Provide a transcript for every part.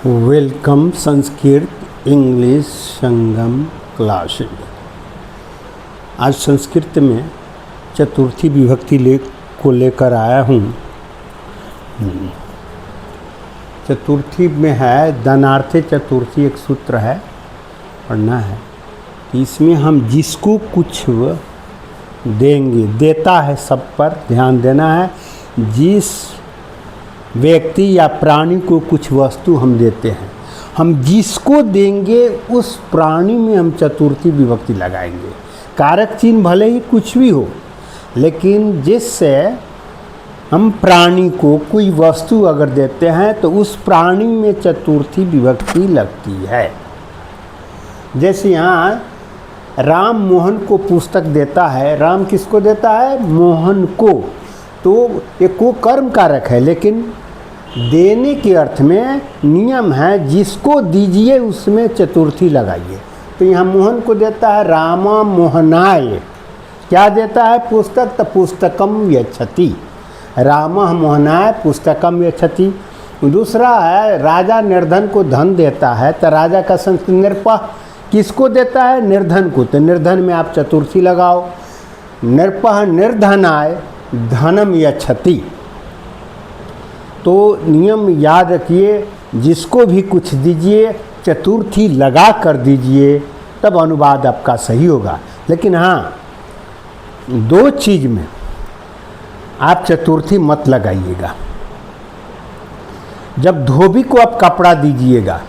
Welcome Sanskrit English संगम classes. आज संस्कृत में चतुर्थी विभक्ति को लेकर आया हूँ। चतुर्थी में है दनार्थे चतुर्थी, एक सूत्र है, पढ़ना है। इसमें हम जिसको कुछ देंगे, देता है, सब पर ध्यान देना है। जिस व्यक्ति या प्राणी को कुछ वस्तु हम देते हैं, हम जिसको देंगे उस प्राणी में हम चतुर्थी विभक्ति लगाएंगे। कारक चिन्ह भले ही कुछ भी हो, लेकिन जिससे हम प्राणी को कोई वस्तु अगर देते हैं तो उस प्राणी में चतुर्थी विभक्ति लगती है। जैसे यहाँ राम मोहन को पुस्तक देता है। राम किसको देता है? मोहन को। तो ये को कर्म कारक है, लेकिन देने के अर्थ में नियम है जिसको दीजिए उसमें चतुर्थी लगाइए। तो यहाँ मोहन को देता है रामा मोहनाय। क्या देता है? पुस्तक। तो पुस्तकम यच्छति, रामा मोहनाय पुस्तकम यच्छति। दूसरा है राजा निर्धन को धन देता है। तो राजा का संस्कृत निर्पह किसको देता है? निर्धन को। तो निर्धन में आप चतुर्थी लगाओ। निर्पह निर्धनाय धनम यच्छति। तो नियम याद रखिए, जिसको भी कुछ दीजिए चतुर्थी लगा कर दीजिए, तब अनुवाद आपका सही होगा। लेकिन हाँ, दो चीज़ में आप चतुर्थी मत लगाइएगा। जब धोबी को आप कपड़ा दीजिएगा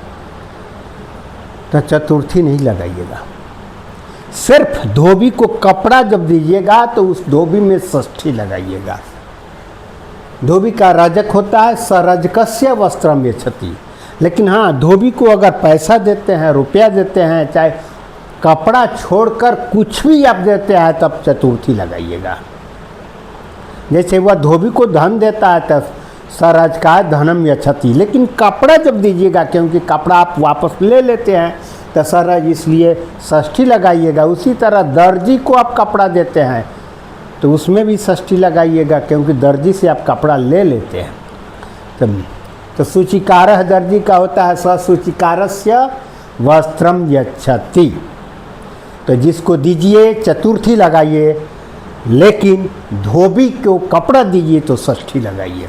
तो चतुर्थी नहीं लगाइएगा। सिर्फ धोबी को कपड़ा जब दीजिएगा तो उस धोबी में षष्ठी लगाइएगा। धोबी का रजक होता है, सरजकस्य वस्त्रम यच्छति। लेकिन हाँ, धोबी को अगर पैसा देते हैं, रुपया देते हैं, चाहे कपड़ा छोड़कर कुछ भी आप देते हैं, तब चतुर्थी लगाइएगा। जैसे वह धोबी को धन देता है तो सरजकाय धनम यच्छति। लेकिन कपड़ा जब दीजिएगा, क्योंकि कपड़ा आप वापस ले लेते हैं, तो सरज, इसलिए षष्ठी लगाइएगा। उसी तरह दर्जी को आप कपड़ा देते हैं तो उसमें भी षष्ठी लगाइएगा, क्योंकि दर्जी से आप कपड़ा ले लेते हैं। तो सूचिकारः दर्जी का होता है ससूचिकारस्य वस्त्रम यच्छति। तो जिसको दीजिए चतुर्थी लगाइए, लेकिन धोबी को कपड़ा दीजिए तो षष्ठी लगाइए।